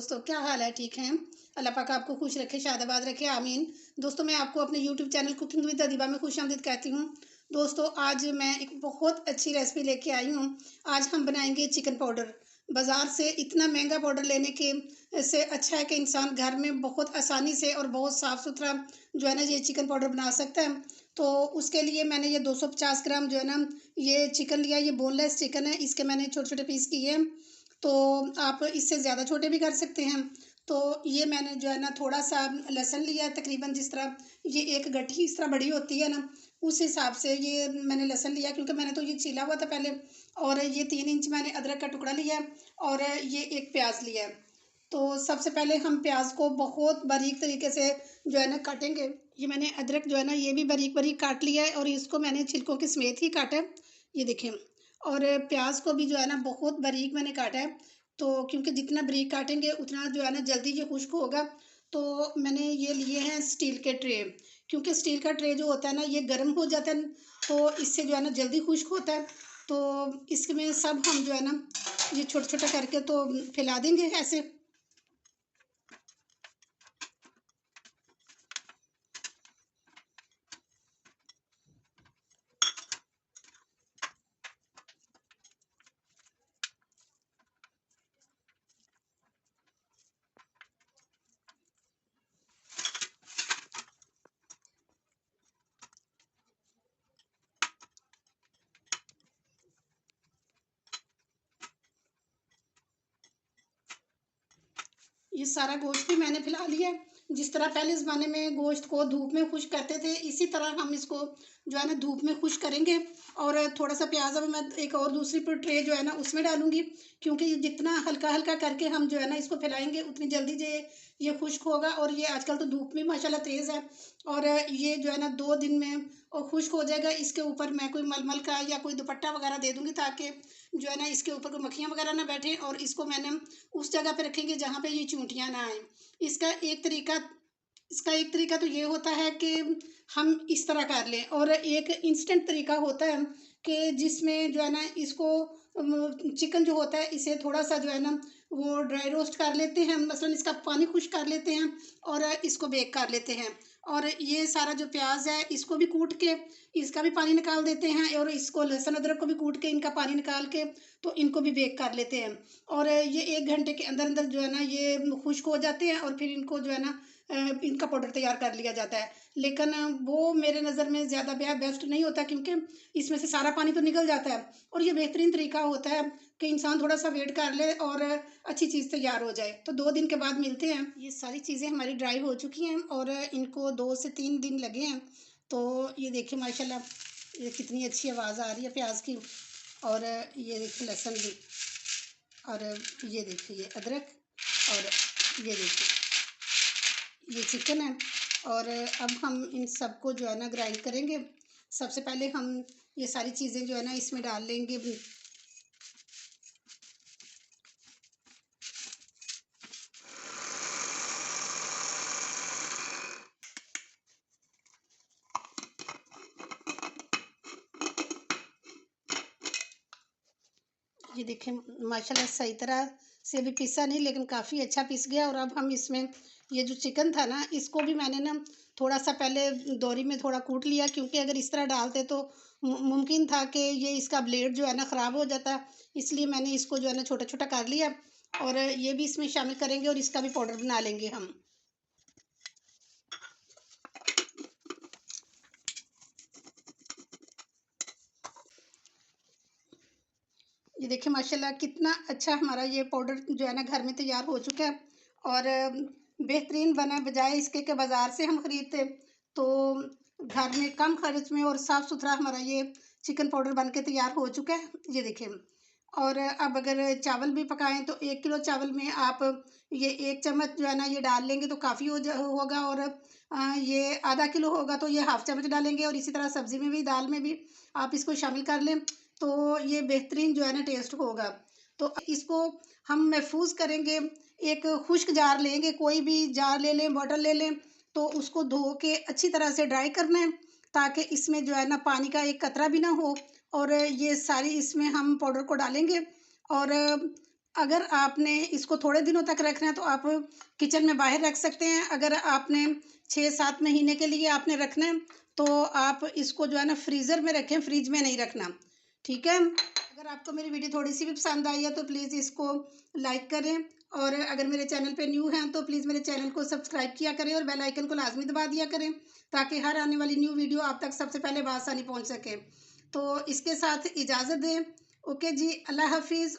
दोस्तों, क्या हाल है? ठीक हैं? अल्लाह पाक आपको खुश रखे, शादाबाद रखे, आमीन। दोस्तों, मैं आपको अपने YouTube channel cooking with Adiba में खुशामदीद कहती हूँ। दोस्तों, आज मैं एक बहुत अच्छी रेसिपी लेके आई हूँ। आज हम बनाएंगे चिकन पाउडर। बाज़ार से इतना महंगा पाउडर लेने के से अच्छा है कि इंसान घर में बहुत आसानी से और बहुत साफ़ सुथरा जो है ना ये चिकन पाउडर बना सकता है। तो उसके लिए मैंने ये 250 ग्राम जो है ना ये चिकन लिया। ये बोनलेस चिकन है, इसके मैंने छोटे छोटे पीस किए हैं। तो आप इससे ज़्यादा छोटे भी कर सकते हैं। तो ये मैंने जो है ना थोड़ा-सा लहसुन लिया है, तकरीबन जिस तरह ये एक गड्ढी इस तरह बड़ी होती है ना, उस हिसाब से ये मैंने लहसुन लिया, क्योंकि मैंने तो ये छीला हुआ था पहले। और ये 3 इंच मैंने अदरक का टुकड़ा लिया है और ये एक प्याज लिया है। तो सबसे पहले हम प्याज को बहुत बारीक तरीके से जो है ना काटेंगे। ये मैंने अदरक जो है ना ये भी बारीक-बारीक काट लिया है और इसको मैंने छिलकों के समेत ही काटा है, ये देखें। और प्याज को भी जो है ना बहुत बारीक मैंने काटा है। तो क्योंकि जितना बारीक काटेंगे उतना जो है ना जल्दी ये खुश्क होगा। तो मैंने ये लिए हैं स्टील के ट्रे, क्योंकि स्टील का ट्रे जो होता है ना ये गर्म हो जाता है, तो इससे जो है ना जल्दी खुश्क होता है। तो इसमें सब हम जो है ना ये छोटा-छोटा करके तो फैला देंगे ऐसे। ये सारा गोश्त भी मैंने फैला लिया है। जिस तरह पहले ज़माने में गोश्त को धूप में खुश्क करते थे, इसी तरह हम इसको जो है ना धूप में खुश्क करेंगे। और थोड़ा-सा प्याज़ अब मैं एक और दूसरी पर ट्रे जो है ना उसमें डालूँगी, क्योंकि ये जितना हल्का-हल्का करके हम जो है ना इसको फैलाएँगे उतनी जल्दी ये खुश्क होगा। और ये आजकल तो धूप भी माशाल्लाह तेज़ है और ये जो है ना 2 दिन में खुश्क हो जाएगा। इसके ऊपर मैं कोई मलमल का या कोई दुपट्टा वगैरह दे दूँगी, ताकि जो है ना इसके ऊपर कोई मक्खियाँ वगैरह ना बैठें। और इसको मैंने उस जगह पे रखेंगे जहाँ पे ये चूंटियाँ ना आएँ। इसका एक तरीका इसका एक तरीका तो ये होता है कि हम इस तरह कर लें, और एक इंस्टेंट तरीका होता है कि जिसमें जो है ना इसको चिकन जो होता है इसे थोड़ा-सा जो है ना वो ड्राई रोस्ट कर लेते हैं, मसलन इसका पानी खुश्क कर लेते हैं और इसको बेक कर लेते हैं। और ये सारा जो प्याज़ है इसको भी कूट के इसका भी पानी निकाल देते हैं, और इसको लहसुन अदरक को भी कूट के इनका पानी निकाल के तो इनको भी बेक कर लेते हैं। और ये 1 घंटे के अंदर-अंदर जो है ना ये खुश्क हो जाते हैं और फिर इनको जो है ना इनका पाउडर तैयार कर लिया जाता है। लेकिन वो मेरे नज़र में ज़्यादा बेस्ट नहीं होता, क्योंकि इसमें से सारा पानी तो निकल जाता है। और ये बेहतरीन तरीका होता है कि इंसान थोड़ा-सा वेट कर ले और अच्छी चीज़ तैयार हो जाए। तो 2 दिन के बाद मिलते हैं। ये सारी चीज़ें हमारी ड्राई हो चुकी हैं और इनको 2 से 3 दिन लगे हैं। तो ये देखिए माशाल्लाह ये कितनी अच्छी आवाज़ आ रही है प्याज की। और ये देखिए लहसुन भी, और ये देखिए ये अदरक, और ये देखिए ये चिकन है। और अब हम इन सबको जो है ना ग्राइंड करेंगे। सबसे पहले हम ये सारी चीज़ें जो है ना इसमें डाल लेंगे। ये देखें माशाल्लाह सही तरह से भी पिसा नहीं, लेकिन काफ़ी अच्छा पिस गया। और अब हम इसमें ये जो चिकन था ना इसको भी मैंने ना थोड़ा-सा पहले दोरी में थोड़ा कूट लिया, क्योंकि अगर इस तरह डालते तो मुमकिन था कि ये इसका ब्लेड जो है ना ख़राब हो जाता। इसलिए मैंने इसको जो है ना छोटा-छोटा कर लिया और ये भी इसमें शामिल करेंगे और इसका भी पाउडर बना लेंगे हम। ये देखिए माशाल्लाह कितना अच्छा हमारा ये पाउडर जो है ना घर में तैयार हो चुका है। और बेहतरीन बना, बजाय इसके कि बाज़ार से हम ख़रीदते। तो घर में कम खर्च में और साफ़ सुथरा हमारा ये चिकन पाउडर बन के तैयार हो चुका है, ये देखिए। और अब अगर चावल भी पकाएं तो 1 किलो चावल में आप ये 1 चम्मच जो है ना ये डाल लेंगे तो काफ़ी होगा। और ये आधा किलो होगा तो ये हाफ़ चम्मच डालेंगे। और इसी तरह सब्ज़ी में भी, दाल में भी आप इसको शामिल कर लें तो ये बेहतरीन जो है ना टेस्ट होगा। तो इसको हम महफूज करेंगे। एक खुश्क जार लेंगे, कोई भी जार ले लें, बॉटल ले लें, तो उसको धो के अच्छी तरह से ड्राई करना है, ताकि इसमें जो है ना पानी का एक कतरा भी ना हो। और ये सारी इसमें हम पाउडर को डालेंगे और अगर आपने इसको थोड़े दिनों तक रखना है तो आप किचन में बाहर रख सकते हैं। अगर आपने 6-7 महीने के लिए आपने रखना है तो आप इसको जो है ना फ्रीज़र में रखें, फ्रिज में नहीं रखना, ठीक है। अगर आपको मेरी वीडियो थोड़ी सी भी पसंद आई है तो प्लीज़ इसको लाइक करें, और अगर मेरे चैनल पे न्यू हैं तो प्लीज़ मेरे चैनल को सब्सक्राइब किया करें और बेल आइकन को लाजमी दबा दिया करें, ताकि हर आने वाली न्यू वीडियो आप तक सबसे पहले बआसानी पहुँच सके। तो इसके साथ इजाज़त दें। ओके जी, अल्लाह हाफिज़।